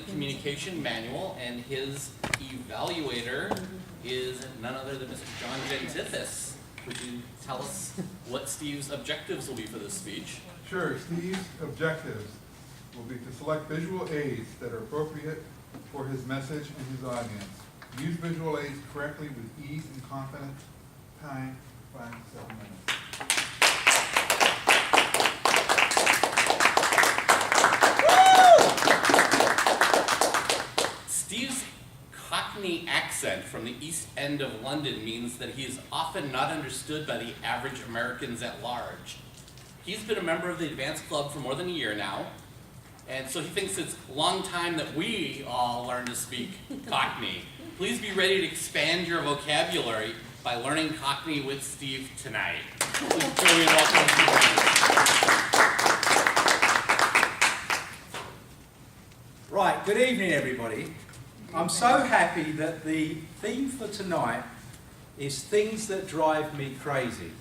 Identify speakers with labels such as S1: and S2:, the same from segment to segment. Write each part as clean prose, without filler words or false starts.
S1: Communication manual, and his evaluator is none other than Mr. John Gentithis. Would you tell us what Steve's objectives will be for this speech?
S2: Sure. Steve's objectives will be to select visual aids that are appropriate for his message and his audience. Use visual aids correctly with ease and confidence. Time, 5 to 7 minutes.
S1: Steve's Cockney accent from the East End of London means that he is often not understood by the average Americans at large. He's been a member of the Advanced Club for more than a year now, and so he thinks it's long time that we all learn to speak Cockney. Please be ready to expand your vocabulary by learning Cockney with Steve tonight. Please join me in welcoming
S3: Right, good evening everybody. I'm so happy that the theme for tonight is things that drive me crazy.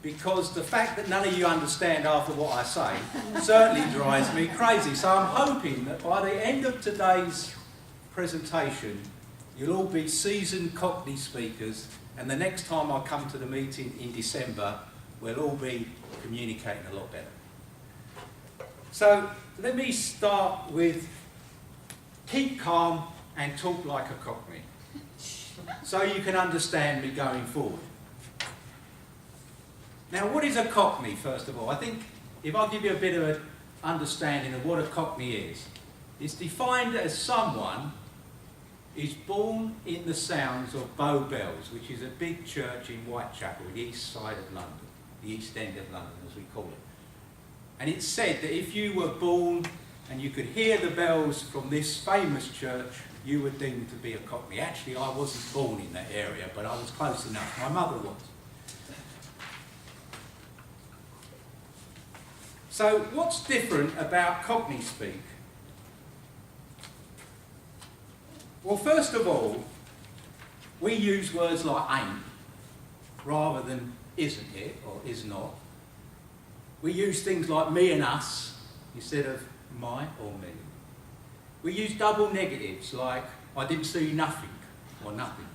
S3: Because the fact that none of you understand after what I say certainly drives me crazy. So I'm hoping that by the end of today's presentation, you'll all be seasoned Cockney speakers, and the next time I come to the meeting in December, we'll all be communicating a lot better. So let me start with keep calm and talk like a Cockney, so you can understand me going forward. Now, what is a Cockney, first of all? I think if I give you a bit of an understanding of what a Cockney is, it's defined as someone who's born in the sounds of Bow Bells, which is a big church in Whitechapel, the east side of London, the East End of London, as we call it. And it's said that if you were born and you could hear the bells from this famous church, you were deemed to be a Cockney. Actually, I wasn't born in that area, but I was close enough. My mother was. So what's different about Cockney speak? Well, first of all, we use words like ain't rather than isn't it or is not. We use things like me and us instead of my or me. We use double negatives like I didn't see nothing or nothing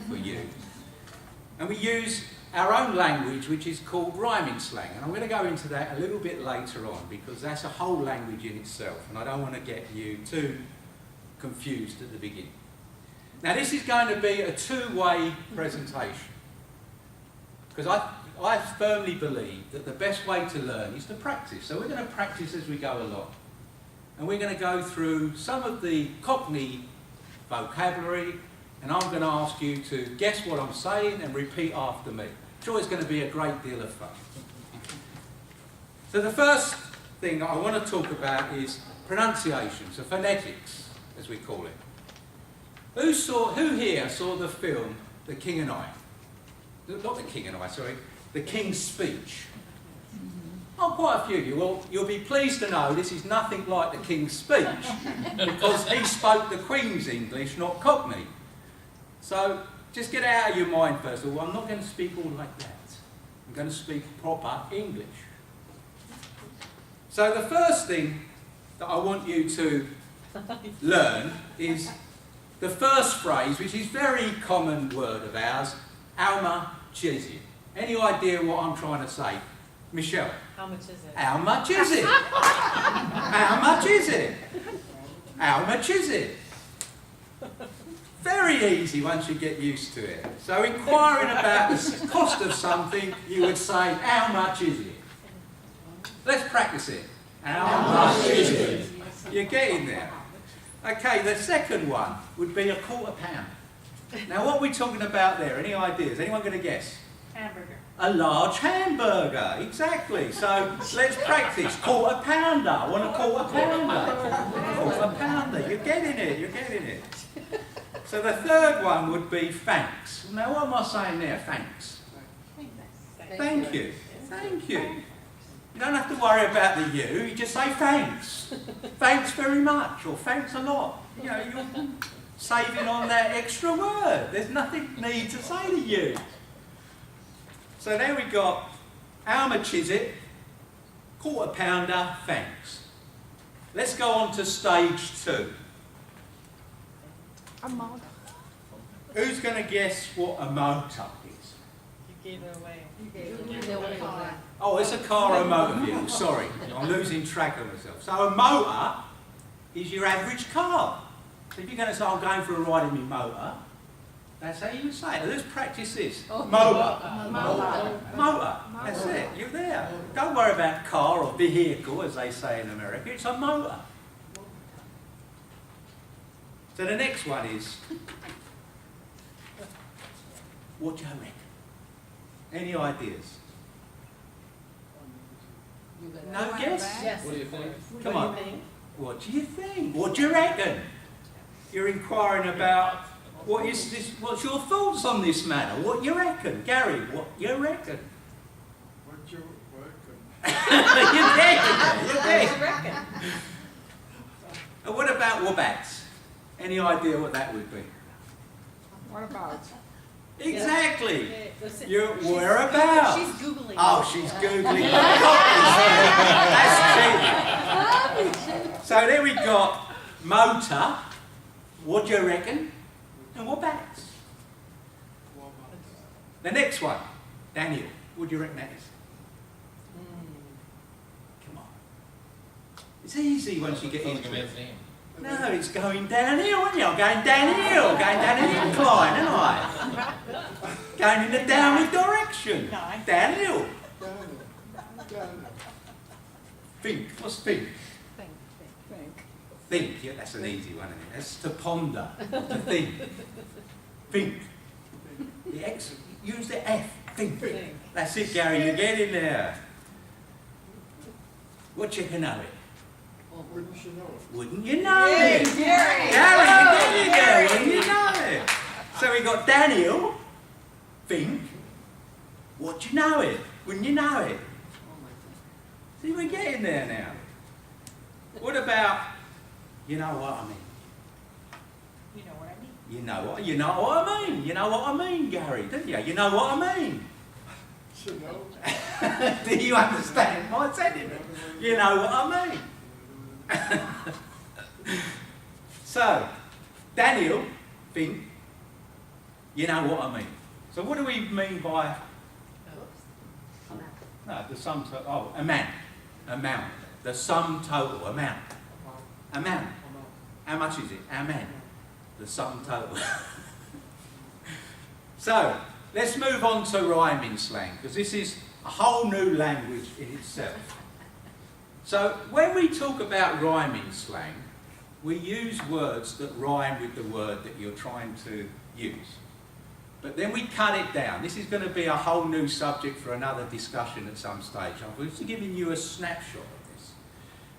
S3: for you. And we use our own language, which is called rhyming slang. And I'm going to go into that a little bit later on because that's a whole language in itself and I don't want to get you too confused at the beginning. Now this is going to be a two-way presentation because I firmly believe that the best way to learn is to practice. So we're going to practice as we go along. And we're going to go through some of the Cockney vocabulary and I'm going to ask you to guess what I'm saying and repeat after me. I'm sure it's going to be a great deal of fun. So the first thing I want to talk about is pronunciation, so phonetics, as we call it. Who here saw the film The King and I? Not The King and I, sorry. The King's Speech. Oh, quite a few of you. Well, you'll be pleased to know this is nothing like the King's Speech because he spoke the Queen's English, not Cockney. So just get out of your mind first of all. I'm not going to speak all like that. I'm going to speak proper English. So the first thing that I want you to learn is the first phrase, which is a very common word of ours, how much is it? Any idea what I'm trying to say? Michelle?
S4: How much is it?
S3: How much is it? How much is it? How much is it? Very easy once you get used to it. So inquiring about the cost of something, you would say, how much is it? Let's practice it. How much is it? You're getting there. Okay, the second one would be £1/4. Now what are we talking about there? Any ideas? Anyone going to guess?
S4: Hamburger.
S3: A large hamburger, exactly. So let's practice. £1/4. I want a £1/4. £1/4. You're getting it, you're getting it. So the third one would be thanks. Now what am I saying there? Thanks. Thank you. Thank you. You don't have to worry about the you, you just say thanks. Thanks very much, or thanks a lot. You know, you're saving on that extra word. There's nothing need to say to you. So there we got, how much is it? £1/4, thanks. Let's go on to stage 2.
S4: A motor.
S3: Who's going to guess what a motor is?
S5: You gave it away.
S3: Oh, it's a car or motor vehicle. Sorry, I'm losing track of myself. So a motor is your average car. So if you're going to say, I'm going for a ride in my motor, that's how you would say it. Let's practice this. Motor. Motor. That's it. You're there. Don't worry about car or vehicle, as they say in America. It's a motor. So the next one is, what do you reckon? Any ideas? No guess?
S5: Yes.
S1: What do you think?
S3: Come on. What do you think? What do you reckon? You're inquiring about what is this? What's your thoughts on this matter? What do you reckon, Gary? What do you reckon?
S6: What you reckon?
S3: You're there. You're there.
S5: I reckon.
S3: And what about wombats? Any idea what that would be?
S4: What about?
S3: Exactly.
S5: Yeah, listen,
S3: You're
S5: she's-
S3: whereabouts?
S5: She's Googling.
S3: Oh, she's Googling. That's cheating. So then we got motor. What do you reckon? And wombats. The next one, Daniel. What do you reckon that is? Come on. It's easy once you get into it. No, it's going downhill, isn't it? I'm going downhill, going down an incline, aren't I? Going in the downward direction.
S5: Nice.
S3: Downhill. Think. What's think? Think. Yeah, that's an easy one, isn't it? That's to ponder, to think. Think. The X, use the F. Think.
S5: Think.
S3: That's it, Gary. You're getting there. What you can know it?
S6: Wouldn't you know it?
S3: Wouldn't you know
S5: Yay,
S3: it?
S5: Gary.
S3: Gary,
S5: Oh,
S3: there you go.
S5: Gary.
S3: Wouldn't you know it? So we got Daniel. Think. What do you know it? Wouldn't you know it? See, we're getting there now. What about, you know what I mean?
S5: You know what I mean?
S3: You know what I mean? You know what I mean, Gary, don't you? You know what I mean?
S6: You know?
S3: Do you understand my sentiment? You know what I mean? So, Daniel, think, you know what I mean. So what do we mean by, no, the sum total, oh, amount, the sum total, amount. How much is it? Amount, the sum total. So, let's move on to rhyming slang, because this is a whole new language in itself. So, when we talk about rhyming slang, we use words that rhyme with the word that you're trying to use. But then we cut it down. This is going to be a whole new subject for another discussion at some stage. I'm just giving you a snapshot of this.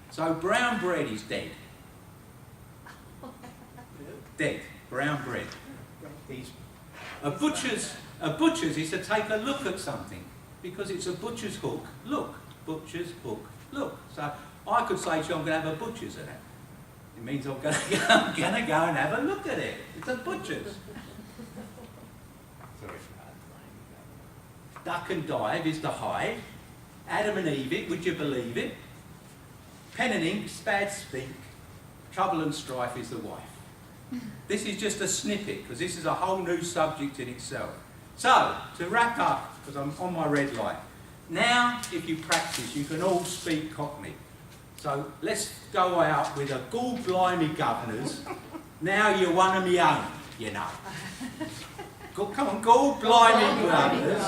S3: So, brown bread is dead. Dead. Brown bread. A butcher's is to take a look at something, because it's a butcher's hook, look. Butcher's hook, look. So I could say to you, I'm going to have a butcher's at it. It means I'm going to go and have a look at it. It's a butcher's. Sorry. Duck and dive is to hide. Adam and Eve it, would you believe it? Pen and ink, bad speak. Trouble and strife is the wife. This is just a snippet, because this is a whole new subject in itself. So, to wrap up, because I'm on my red light, now, if you practice, you can all speak Cockney. So, let's go out with a gall blimey governors. Now you're one of me own, you know. Come on, gall blimey governors.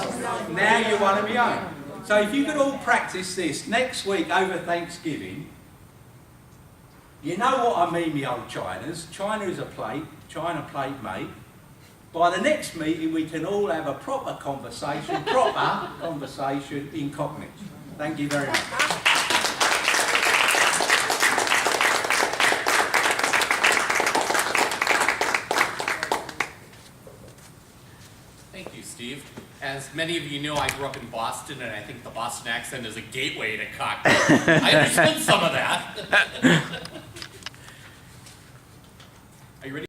S3: Now you're one of me own. So, if you could all practice this next week over Thanksgiving, you know what I mean, me old Chinas. China is a plate, China plate mate. By the next meeting, we can all have a proper conversation in Cockney. Thank you very much.
S1: Thank you, Steve. As many of you know, I grew up in Boston, and I think the Boston accent is a gateway to Cockney. I understood some of that.